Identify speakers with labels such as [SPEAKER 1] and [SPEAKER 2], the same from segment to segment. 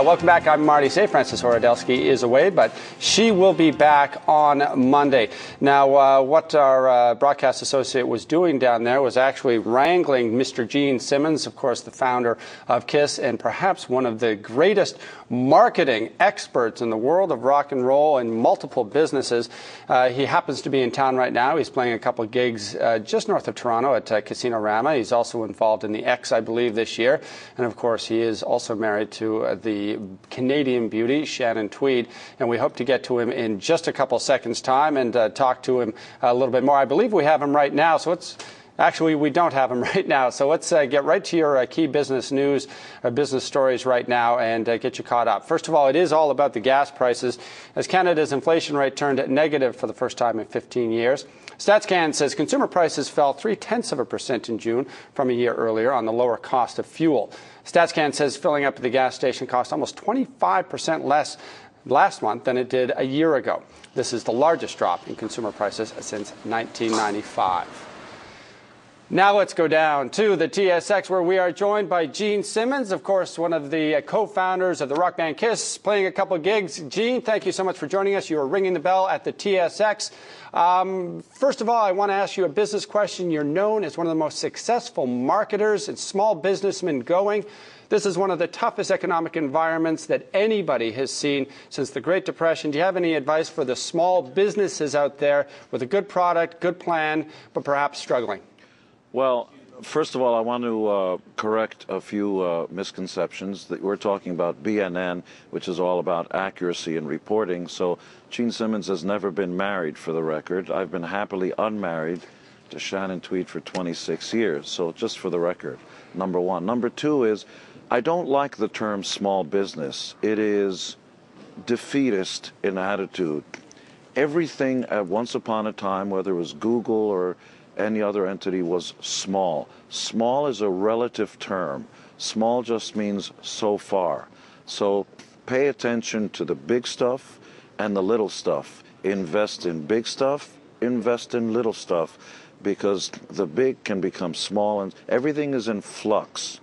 [SPEAKER 1] Welcome back. I'm Marty Cej. Frances Horodelski is away, but she will be back on Monday. Now, what our broadcast associate was doing down there was actually wrangling Mr. Gene Simmons, of course, the founder of KISS, and perhaps one of the greatest marketing experts in the world of rock and roll and multiple businesses. He happens to be in town right now. He's playing a couple of gigs just north of Toronto at Casino Rama. He's also involved in the X, I believe, this year. And, of course, he is also married to the Canadian beauty, Shannon Tweed, and we hope to get to him in just a couple seconds' time and talk to him a little bit more. I believe we have him right now, so actually, we don't have him right now, so let's get right to your key business news, business stories right now, and get you caught up. First of all, it is all about the gas prices, as Canada's inflation rate turned negative for the first time in 15 years. StatsCan says consumer prices fell 0.3% in June from a year earlier on the lower cost of fuel. StatsCan says filling up at the gas station cost almost 25% less last month than it did a year ago. This is the largest drop in consumer prices since 1995. Now let's go down to the TSX, where we are joined by Gene Simmons, of course, one of the co-founders of the rock band KISS, playing a couple of gigs. Gene, thank you so much for joining us. You are ringing the bell at the TSX. First of all, I want to ask you a business question. You're known as one of the most successful marketers and small businessmen going. This is one of the toughest economic environments that anybody has seen since the Great Depression. Do you have any advice for the small businesses out there with a good product, good plan, but perhaps struggling?
[SPEAKER 2] Well, first of all, I want to correct a few misconceptions. That we're talking about BNN, which is all about accuracy and reporting. So Gene Simmons has never been married, for the record. I've been happily unmarried to Shannon Tweed for 26 years. So just for the record, number one. Number two is, I don't like the term small business. It is defeatist in attitude. Everything at once upon a time, whether it was Google or any other entity, was small. Small is a relative term. Small just means so far. So pay attention to the big stuff and the little stuff. Invest in big stuff, invest in little stuff, because the big can become small, and everything is in flux.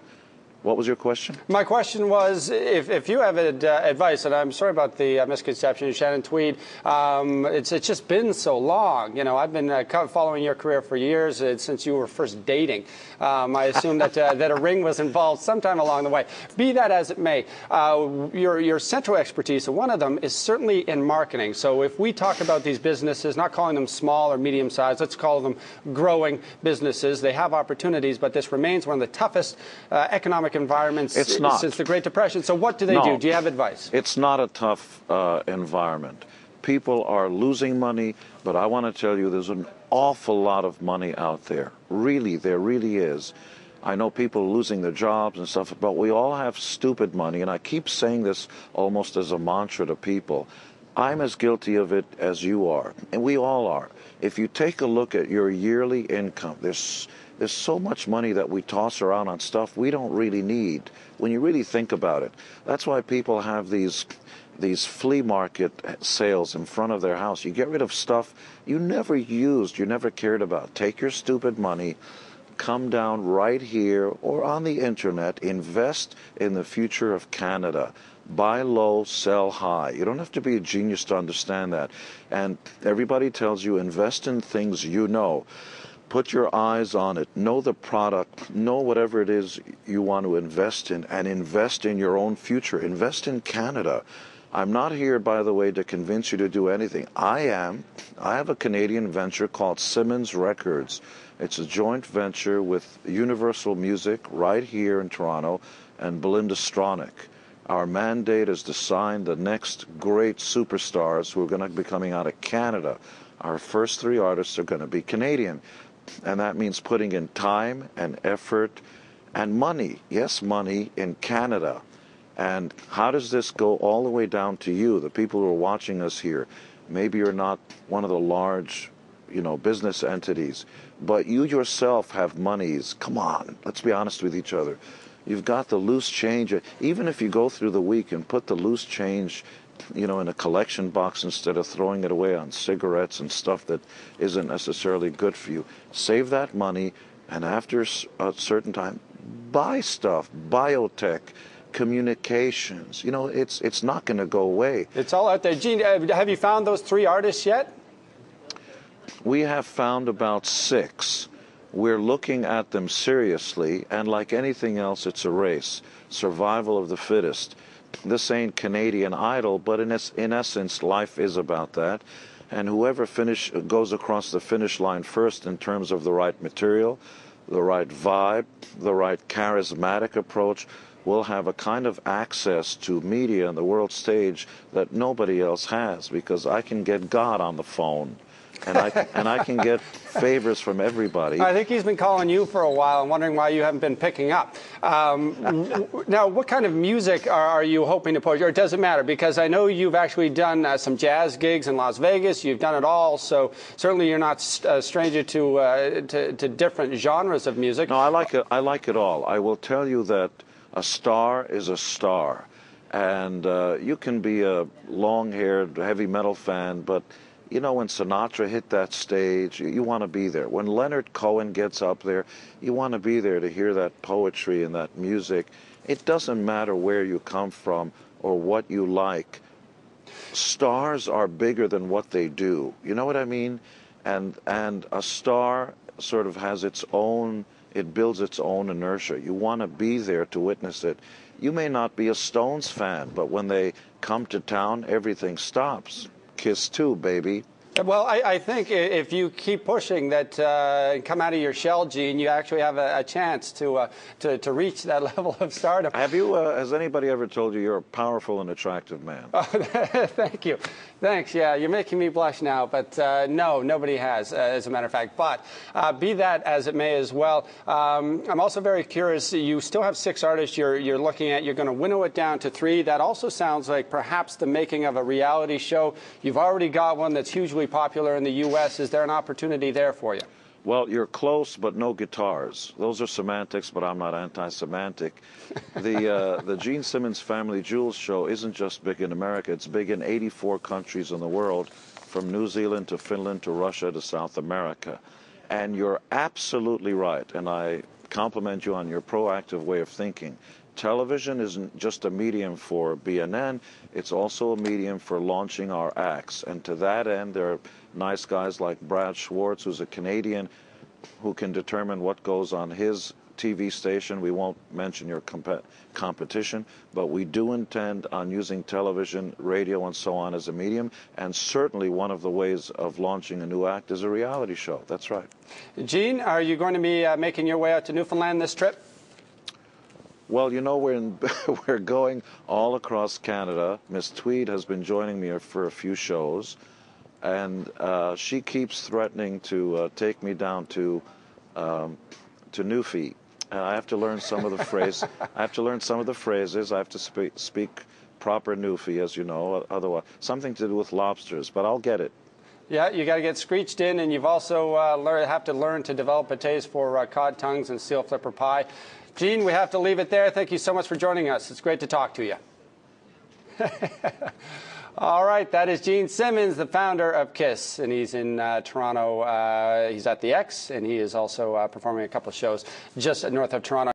[SPEAKER 2] What was your question? My question was, if you have advice, and I'm sorry about the misconception, Shannon Tweed, it's just been so long. You know, I've been following your career for years, since you were first dating. I assume that a ring was involved sometime along the way. Be that as it may, your central expertise, one of them, is certainly in marketing. So if we talk about these businesses, not calling them small or medium-sized, let's call them growing businesses. They have opportunities, but this remains one of the toughest economic environments since the Great Depression. So what do they do? Do you have advice? It's not a tough environment. People are losing money, but I want to tell you there's an awful lot of money out there. Really, there really is. I know people losing their jobs and stuff, but we all have stupid money, and I keep saying this almost as a mantra to people. I'm as guilty of it as you are, and we all are. If you take a look at your yearly income, there's so much money that we toss around on stuff we don't really need when you really think about it. That's why people have these flea market sales in front of their house. You get rid of stuff you never used, you never cared about. Take your stupid money, come down right here or on the internet, invest in the future of Canada. Buy low, sell high. You don't have to be a genius to understand that. And everybody tells you invest in things you know. Put your eyes on it. Know the product. Know whatever it is you want to invest in, and invest in your own future. Invest in Canada. I'm not here, by the way, to convince you to do anything. I have a Canadian venture called Simmons Records. It's a joint venture with Universal Music right here in Toronto and Belinda Stronach. Our mandate is to sign the next great superstars who are going to be coming out of Canada. Our first 3 artists are going to be Canadian. And that means putting in time and effort and money, yes, money, in Canada. And how does this go all the way down to you, the people who are watching us here? Maybe you're not one of the large, business entities, but you yourself have monies. Come on, let's be honest with each other. You've got the loose change. Even if you go through the week and put the loose change in a collection box instead of throwing it away on cigarettes and stuff that isn't necessarily good for you. Save that money, and after a certain time, buy stuff, biotech, communications. You know, it's not going to go away.
[SPEAKER 1] It's all out there. Gene, have you found those 3 artists yet?
[SPEAKER 2] We have found about 6. We're looking at them seriously, and like anything else, it's a race. Survival of the fittest. This ain't Canadian Idol, but in essence, life is about that. And whoever goes across the finish line first in terms of the right material, the right vibe, the right charismatic approach, will have a kind of access to media and the world stage that nobody else has, because I can get God on the phone. And I can get favors from everybody.
[SPEAKER 1] I think he's been calling you for a while and wondering why you haven't been picking up. Now, what kind of music are you hoping to push? Or does it matter? Because I know you've actually done some jazz gigs in Las Vegas. You've done it all, so certainly you're not a stranger to different genres of music.
[SPEAKER 2] No, I like it all. I will tell you that a star is a star. And you can be a long-haired heavy metal fan, but you know, when Sinatra hit that stage, you want to be there. When Leonard Cohen gets up there, you want to be there to hear that poetry and that music. It doesn't matter where you come from or what you like. Stars are bigger than what they do. You know what I mean? And a star sort of has its own, it builds its own inertia. You want to be there to witness it. You may not be a Stones fan, but when they come to town, everything stops. Kiss 2, baby.
[SPEAKER 1] Well, I think if you keep pushing that, come out of your shell, Gene, you actually have a chance to reach that level of stardom.
[SPEAKER 2] Have you? Has anybody ever told you you're a powerful and attractive man?
[SPEAKER 1] Oh, thank you. Thanks. Yeah, you're making me blush now, but no, nobody has, as a matter of fact. But be that as it may as well, I'm also very curious. You still have 6 artists you're looking at. You're going to winnow it down to 3. That also sounds like perhaps the making of a reality show. You've already got one that's hugely popular in the U.S. Is there an opportunity there for you?
[SPEAKER 2] Well, you're close, but no guitars. Those are semantics, but I'm not anti-semantic. The Gene Simmons Family Jewels show isn't just big in America. It's big in 84 countries in the world, from New Zealand to Finland to Russia to South America. And you're absolutely right, and I compliment you on your proactive way of thinking. Television isn't just a medium for BNN, it's also a medium for launching our acts. And to that end, there are nice guys like Brad Schwartz, who's a Canadian, who can determine what goes on his TV station. We won't mention your competition, but we do intend on using television, radio, and so on as a medium. And certainly one of the ways of launching a new act is a reality show. That's right.
[SPEAKER 1] Gene, are you going to be making your way out to Newfoundland this trip?
[SPEAKER 2] Well, you know, we're going all across Canada. Miss Tweed has been joining me for a few shows, and she keeps threatening to take me down to Newfie, and I have to learn some of the phrase. I have to learn some of the phrases. I have to speak proper Newfie, as you know. Otherwise, something to do with lobsters, but I'll get it.
[SPEAKER 1] Yeah, you got to get screeched in, and you've also have to learn to develop a taste for cod tongues and seal flipper pie. Gene, we have to leave it there. Thank you so much for joining us. It's great to talk to you. All right, that is Gene Simmons, the founder of KISS, and he's in Toronto. He's at the X, and he is also performing a couple of shows just north of Toronto.